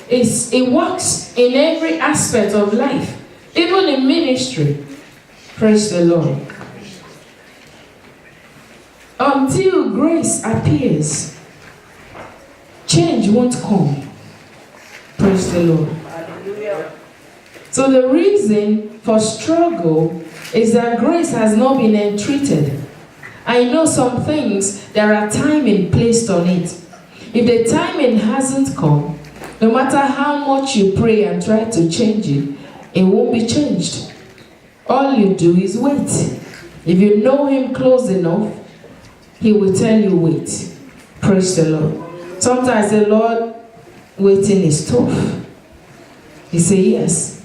It works in every aspect of life, even in ministry. Praise the Lord. Until grace appears, change won't come. Praise the Lord. Hallelujah. So the reason for struggle is that grace has not been entreated. I know some things, there are timing placed on it. If the timing hasn't come, no matter how much you pray and try to change it, it won't be changed. All you do is wait. If you know him close enough, he will tell you wait. Praise the Lord. Sometimes the Lord, waiting is tough. He said yes.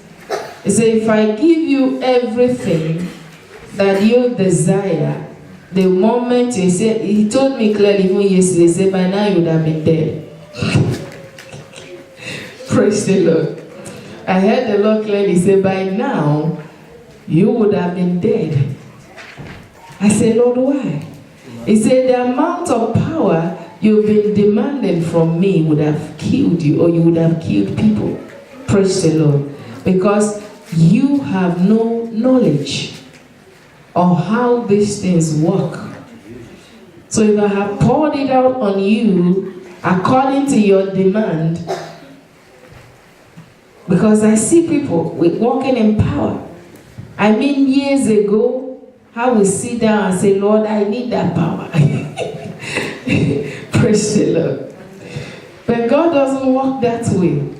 He said, if I give you everything that you desire, the moment you say, he told me clearly even yesterday, he said, by now you would have been dead. Praise the Lord. I heard the Lord clearly say, by now you would have been dead. I said, Lord, why? He said, the amount of power you've been demanding from me would have killed you, or you would have killed people. Praise the Lord. Because you have no knowledge of how these things work. So if I have poured it out on you according to your demand, because I see people walking in power. I mean, years ago, how we sit down and say, Lord, I need that power. Praise the Lord. But God doesn't work that way.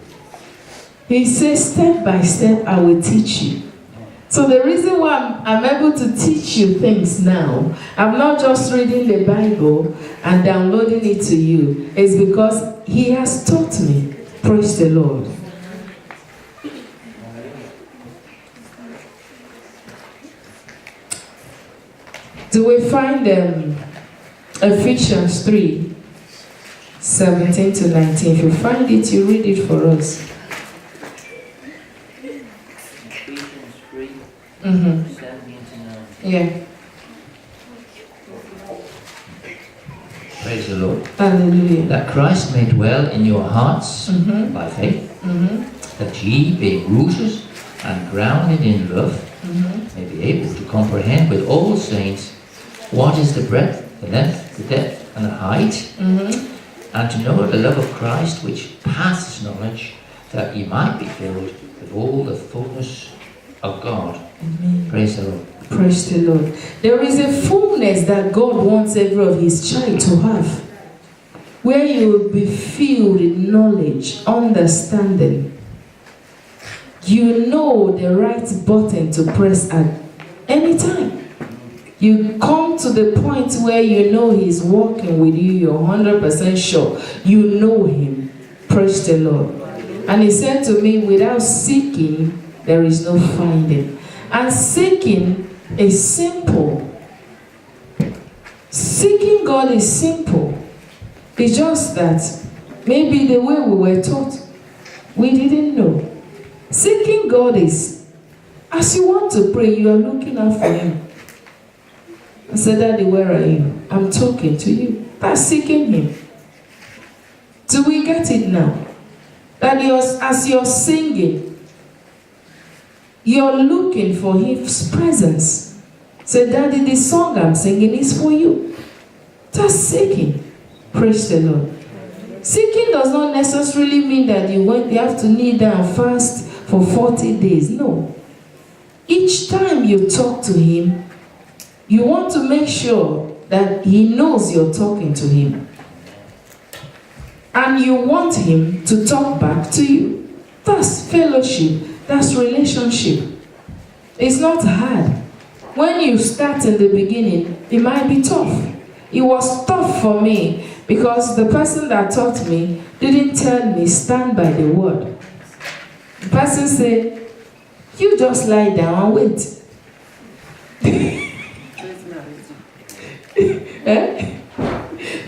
He says, step by step, I will teach you. So the reason why I'm able to teach you things now, I'm not just reading the Bible and downloading it to you, is because he has taught me. Praise the Lord. Do we find Ephesians 3, 17 to 19? If you find it, you read it for us. Ephesians 3, 17 to 19. Yeah. Praise the Lord. Hallelujah. That Christ may dwell in your hearts by faith, that ye, being rooted and grounded in love, may be able to comprehend with all saints what is the breadth, the length, the depth, and the height, and to know the love of Christ which passes knowledge, that ye might be filled with all the fullness of God. Amen. Praise the Lord. Praise the Lord. There is a fullness that God wants every of his child to have, where you will be filled with knowledge, understanding. You know the right button to press at any time. You come to the point where you know he's walking with you, you're 100% sure. You know him. Praise the Lord. And he said to me, without seeking, there is no finding. And seeking is simple. Seeking God is simple. It's just that maybe the way we were taught, we didn't know. Seeking God is, as you want to pray, you are looking out for him. I said, Daddy, where are you? I'm talking to you. That's seeking him. Do we get it now? That as you're singing, you're looking for his presence. Say, Daddy, this song I'm singing is for you. That's seeking. Praise the Lord. Seeking does not necessarily mean that you have to kneel down and fast for 40 days. No. Each time you talk to him, you want to make sure that he knows you're talking to him. And you want him to talk back to you. That's fellowship. That's relationship. It's not hard. When you start in the beginning, it might be tough. It was tough for me because the person that taught me didn't tell me stand by the word. The person said, you just lie down and wait. Eh?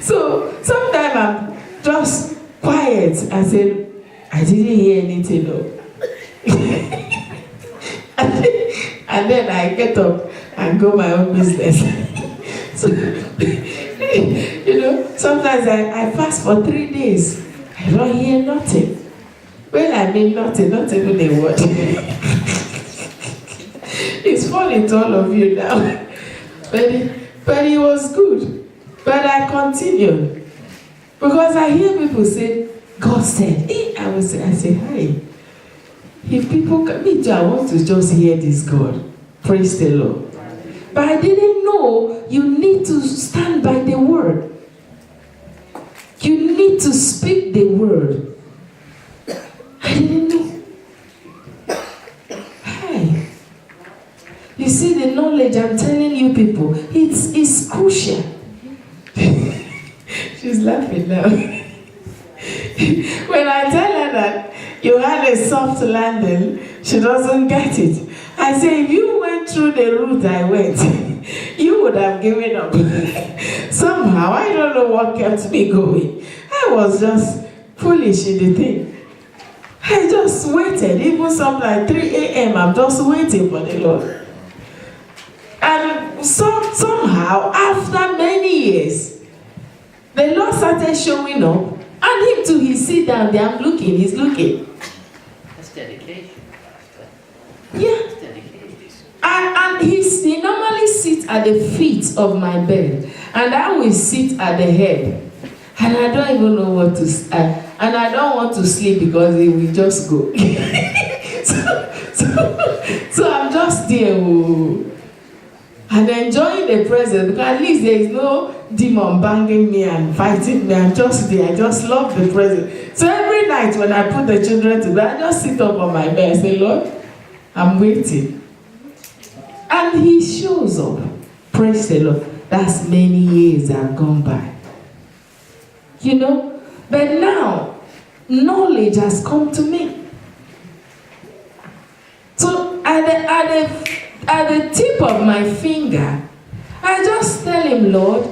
So sometimes I'm just quiet and say, I didn't hear anything. No. And then I get up and go my own business. So, you know, sometimes I fast for 3 days. I don't hear nothing. Well, I mean nothing, not even a word. It's funny to all of you now. But it was good. But I continued. Because I hear people say, God said, I say, hey, if people come, me too, I want to just hear this God. Praise the Lord. But I didn't know you need to stand by the word. You need to speak the word. I didn't know. Hey. You see the knowledge I'm telling you people, it's crucial. She's laughing now. When I tell her that you had a soft landing, she doesn't get it. I say, if you went through the route I went, you would have given up. Somehow, I don't know what kept me going. I was just foolish in the thing. I just waited, even something like 3 a.m. I'm just waiting for the Lord. And somehow, after many years, the Lord started showing up. And him too, he sit down there, I'm looking, he's looking. That's dedication. Yeah. That's dedication. And he normally sits at the feet of my bed. And I will sit at the head. And I don't even know what to say. And I don't want to sleep because it will just go. so I'm just there. And enjoying the presence. Because at least there is no demon banging me and fighting me. I'm just there. I just love the presence. So every night when I put the children to bed, I just sit up on my bed and say, Lord, I'm waiting. And he shows up. Praise the Lord. That's many years have gone by. You know? But now, knowledge has come to me. So at the tip of my finger, I just tell him, Lord,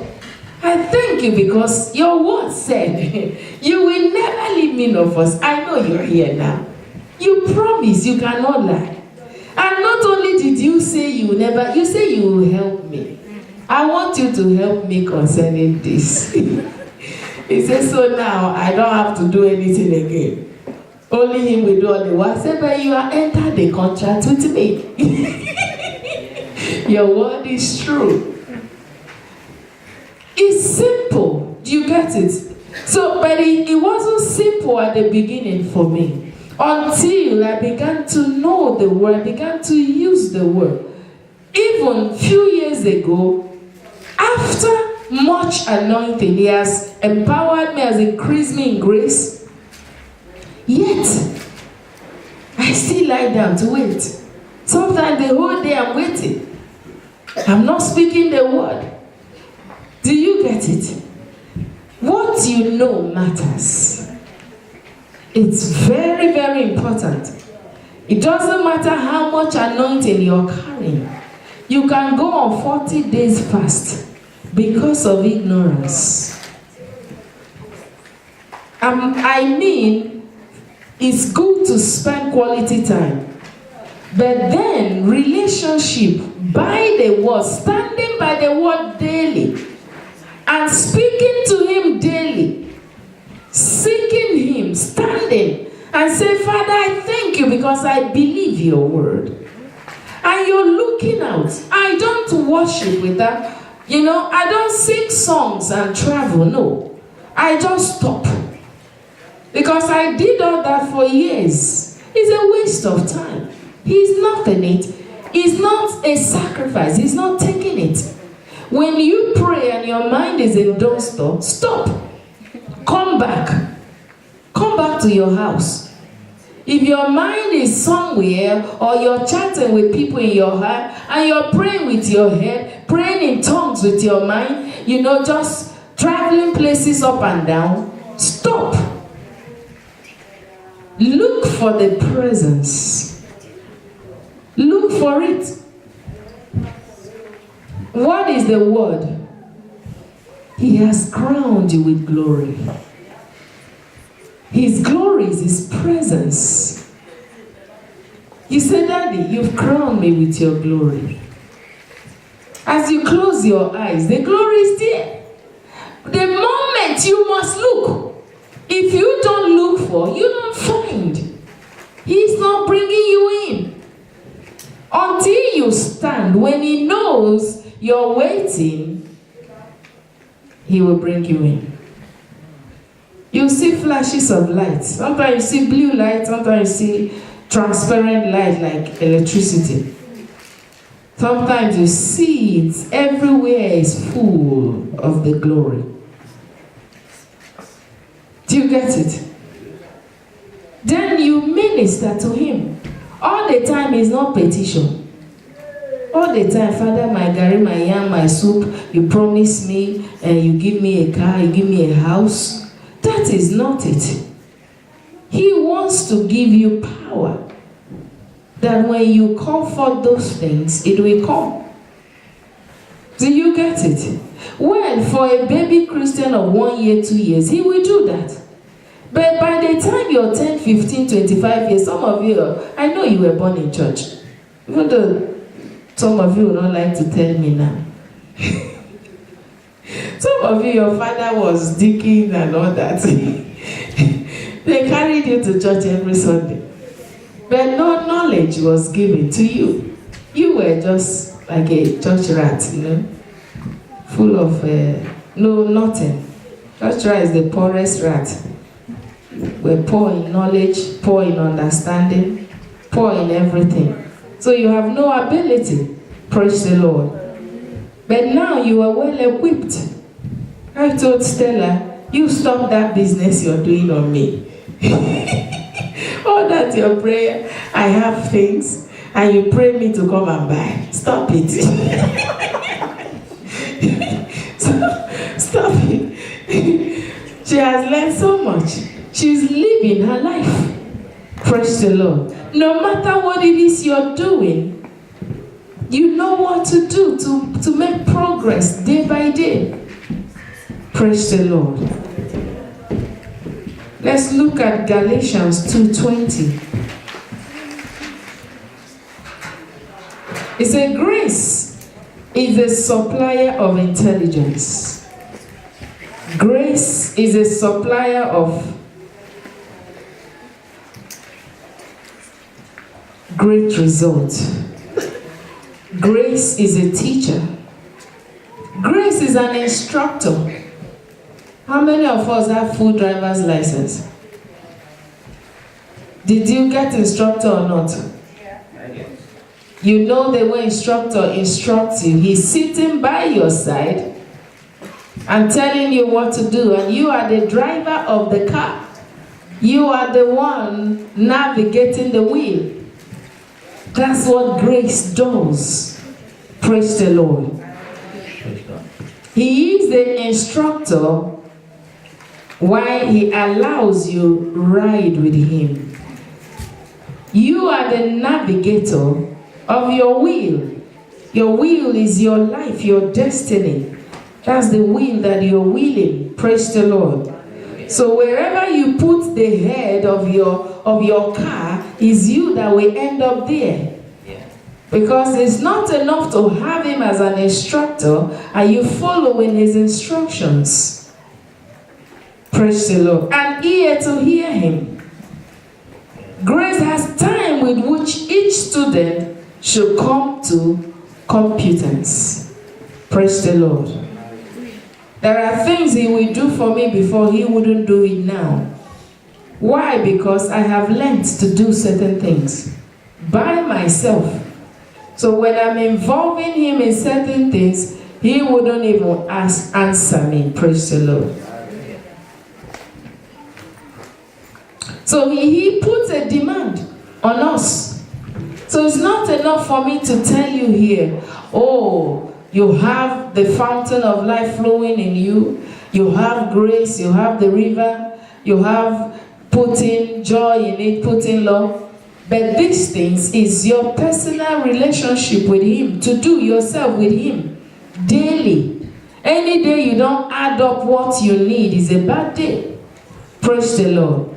I thank you because your word said, you will never leave me nor forsake. I know you're here now. You promise you cannot lie. And not only did you say you will never, you say you will help me. I want you to help me concerning this. He says, so now I don't have to do anything again. Only him will do all the work. I said, but you are entered the contract with me. Your word is true. It's simple. Do you get it? So, but it wasn't simple at the beginning for me. Until I began to know the word, I began to use the word. Even a few years ago, after much anointing, he has empowered me, has increased me in grace. Yet, I still lie down to wait. Sometimes the whole day I'm waiting. I'm not speaking the word. Do you get it? What you know matters. It's very, very important. It doesn't matter how much anointing you're carrying. You can go on 40 days fast because of ignorance. I mean, it's good to spend quality time. But then, relationship by the word, standing by the word daily, and speaking to him daily, seeking him, standing, and say, Father, I thank you because I believe your word. And you're looking out. I don't worship with that. You know, I don't sing songs and travel. No. I just stop. Because I did all that for years. It's a waste of time. He's not in it. It's not a sacrifice. He's not taking it. When you pray and your mind is in doorstop, stop. Come back. Come back to your house. If your mind is somewhere, or you're chatting with people in your heart, and you're praying with your head, praying in tongues with your mind, you know, just traveling places up and down, stop. Look for the presence. Look for it. What is the word? He has crowned you with glory. His glory is his presence. You say, Daddy, you've crowned me with your glory. As you close your eyes, the glory is there. The moment you must look. If you don't look for, you don't find. not bringing you in. Until you stand, when he knows you're waiting, he will bring you in. You see flashes of light. Sometimes you see blue light, sometimes you see transparent light like electricity. Sometimes you see it, everywhere is full of the glory. Do you get it? Then you minister to him. All the time is not petition. All the time, Father, my gari, my yam, my soup, you promise me, and you give me a car, you give me a house. That is not it. He wants to give you power. That when you call for those things, it will come. Do you get it? Well, for a baby Christian of 1 year, 2 years, he will do that. But by the time you're 10, 15, 25 years, some of you, I know you were born in church. Even though some of you don't like to tell me now. Some of you, your father was deacon and all that. They carried you to church every Sunday. But no knowledge was given to you. You were just like a church rat, you know, full of nothing. Church rat is the poorest rat. We're poor in knowledge, poor in understanding, poor in everything. So you have no ability. Praise the Lord. But now you are well equipped. I told Stella, you stop that business you're doing on me. Oh, that's your prayer. I have things, and you pray me to come and buy. Stop it. Stop it. She has learned so much. She's living her life. Praise the Lord. No matter what it is you're doing, you know what to do to make progress day by day. Praise the Lord. Let's look at Galatians 2:20. It says, grace is a supplier of intelligence. Grace is a supplier of great results. Grace is a teacher. Grace is an instructor. How many of us have full driver's license? Did you get instructor or not? Yeah. You know the way instructor instructs you. He's sitting by your side and telling you what to do, and you are the driver of the car. You are the one navigating the wheel. That's what grace does. Praise the Lord. He is the instructor while he allows you ride with him. You are the navigator of your wheel. Your wheel is your life, your destiny. That's the wheel that you're wheeling. Praise the Lord. So wherever you put the head of your car, is you that will end up there. Yeah. Because it's not enough to have him as an instructor and you following his instructions. Praise the Lord. And ear to hear him. Grace has time with which each student should come to competence. Praise the Lord. There are things he will do for me before he wouldn't do it now. Why? Because I have learned to do certain things by myself. So when I'm involving him in certain things, he wouldn't even answer me. Praise the Lord. So he puts a demand on us. So it's not enough for me to tell you here, oh, you have the fountain of life flowing in you. You have grace. You have the river. You have putting joy in it, putting love. But these things is your personal relationship with him, to do yourself with him daily. Any day you don't add up what you need is a bad day. Praise the Lord.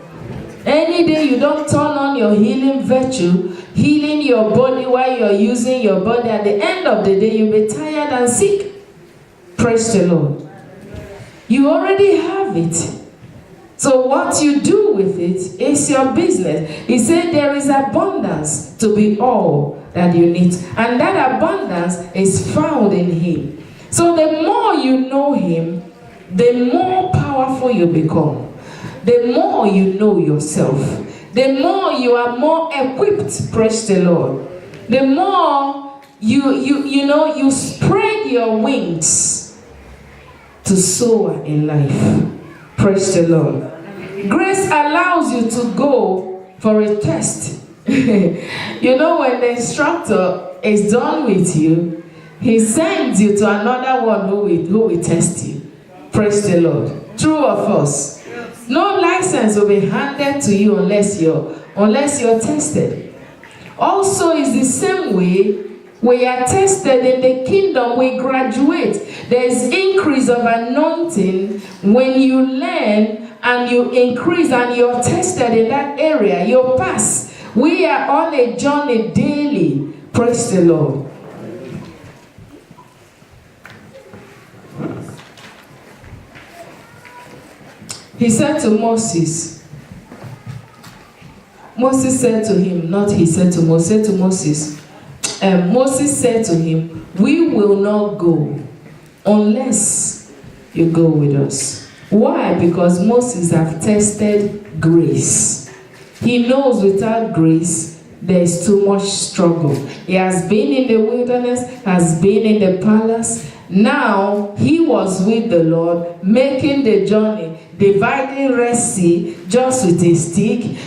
Any day you don't turn on your healing virtue, healing your body while you're using your body, at the end of the day you'll be tired and sick. Praise the Lord. You already have it. So what you do with it is is your business. He said there is abundance to be all that you need. And that abundance is found in him. So the more you know him, the more powerful you become. The more you know yourself. The more you are more equipped, praise the Lord. The more you spread your wings to soar in life. Praise the Lord. Grace allows you to go for a test. You know, when the instructor is done with you, he sends you to another one who will test you. Praise the Lord. True or false? No license will be handed to you unless you're tested. Also, it's the same way we are tested in the kingdom. We graduate. There is increase of anointing when you learn and you increase and you're tested in that area. You pass. We are on a journey daily. Praise the Lord. He said to Moses, Moses said to him, not he said to Moses, said to Moses, Moses said to him, we will not go unless you go with us. Why? Because Moses have tested grace. He knows without grace, there is too much struggle. He has been in the wilderness, has been in the palace. Now, he was with the Lord, making the journey, dividing Red Sea just with a stick,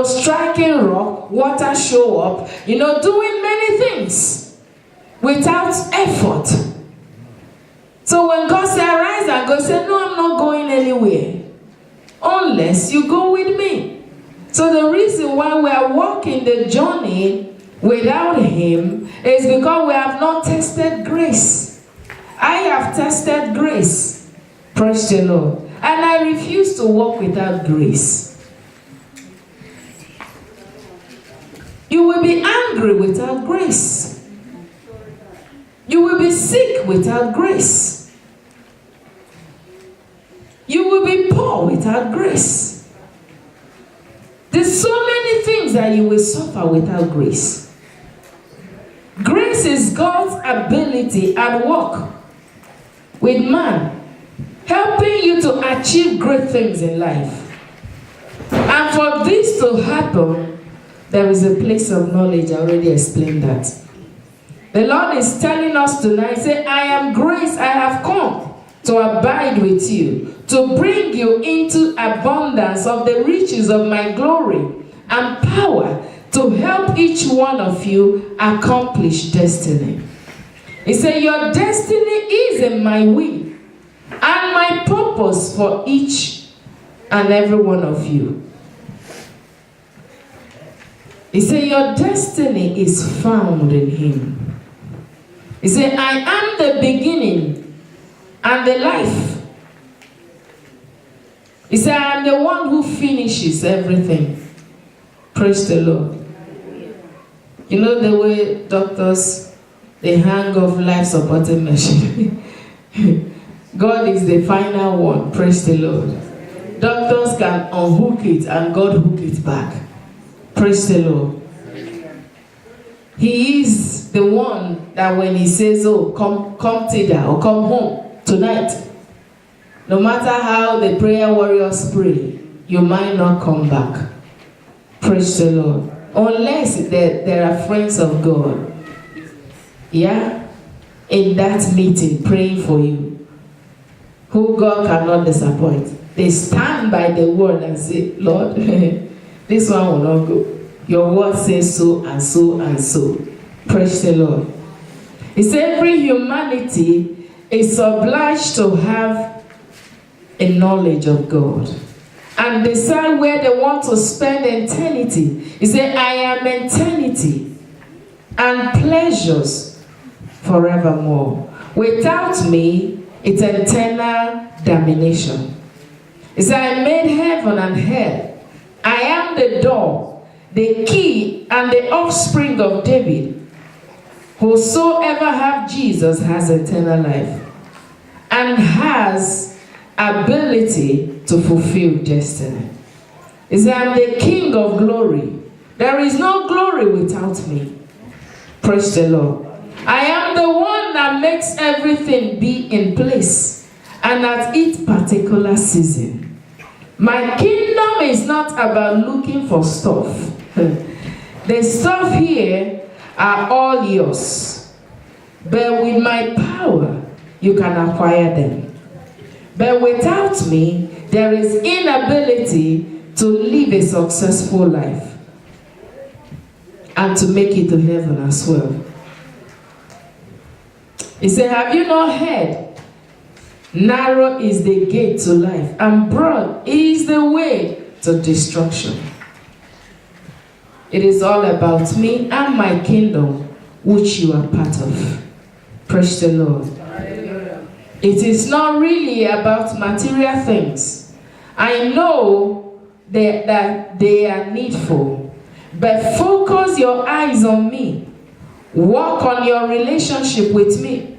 striking rock, water show up, doing many things without effort. So when God said, arise and go, say, no, I'm not going anywhere unless you go with me. So the reason why we are walking the journey without him is because we have not tested grace. I have tested grace. Praise the Lord. And I refuse to walk without grace. You will be angry without grace. You will be sick without grace. You will be poor without grace. There's so many things that you will suffer without grace. Grace is God's ability at work with man, helping you to achieve great things in life. And for this to happen, there is a place of knowledge. I already explained that. The Lord is telling us tonight, say, I am grace, I have come to abide with you, to bring you into abundance of the riches of my glory and power, to help each one of you accomplish destiny. He said, your destiny is in my will and my purpose for each and every one of you. He said, your destiny is found in him. He said, I am the beginning and the life. He said, I am the one who finishes everything. Praise the Lord. You know the way doctors, they hang off life supporting machine. God is the final one. Praise the Lord. Doctors can unhook it and God hook it back. Praise the Lord. He is the one that when he says, oh, come thither or come home tonight, no matter how the prayer warriors pray, you might not come back. Praise the Lord. Unless there are friends of God, yeah, in that meeting praying for you, who God cannot disappoint. They stand by the word and say, Lord, this one will not go. Your word says so and so and so. Praise the Lord. It's every humanity is obliged to have a knowledge of God and decide where they want to spend eternity. He said, I am eternity and pleasures forevermore. Without me, it's eternal damnation. He said, I made heaven and hell. I am the door, the key, and the offspring of David. Whosoever have Jesus has eternal life and has ability to fulfill destiny. He said, I'm the King of glory. There is no glory without me. Praise the Lord. I am the one that makes everything be in place and at its particular season. My kingdom is not about looking for stuff. The stuff here are all yours. But with my power, you can acquire them. But without me, there is inability to live a successful life and to make it to heaven as well. He said, have you not heard? Narrow is the gate to life, and broad is the way to destruction. It is all about me and my kingdom, which you are part of. Praise the Lord. It is not really about material things. I know that they are needful, but focus your eyes on me. Work on your relationship with me.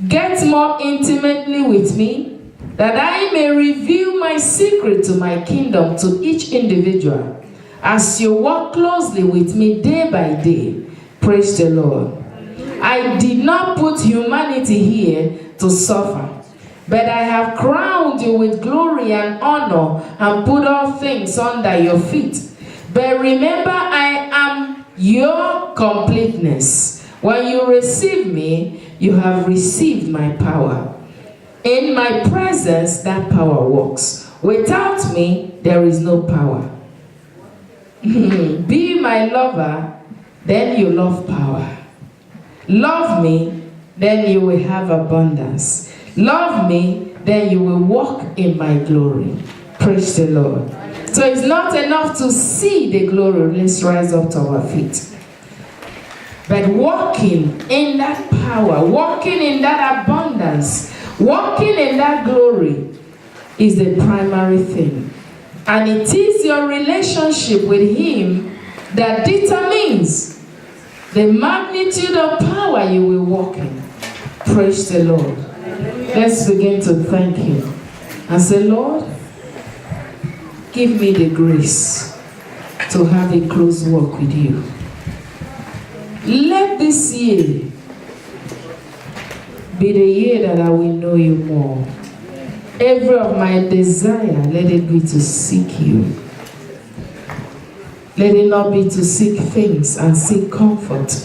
Get more intimately with me, that I may reveal my secret to my kingdom to each individual as you walk closely with me day by day. Praise the Lord. I did not put humanity here to suffer, but I have crowned you with glory and honor and put all things under your feet. But remember, I am your completeness. When you receive me, you have received my power. In my presence, that power works. Without me, there is no power. Be my lover, then you love power. Love me, then you will have abundance. Love me, then you will walk in my glory. Praise the Lord. So it's not enough to see the glory. Let's rise up to our feet. But walking in that power, walking in that abundance, walking in that glory is the primary thing. And it is your relationship with Him that determines the magnitude of power you will walk in. Praise the Lord. Let's begin to thank Him and say, Lord, give me the grace to have a close walk with you. Let this year be the year that I will know you more. Every of my desire, let it be to seek you. Let it not be to seek things and seek comfort.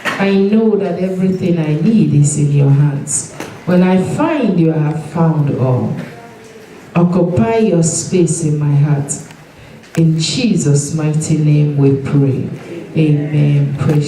I know that everything I need is in your hands. When I find you, I have found all. Occupy your space in my heart. In Jesus' mighty name we pray. Amen. Praise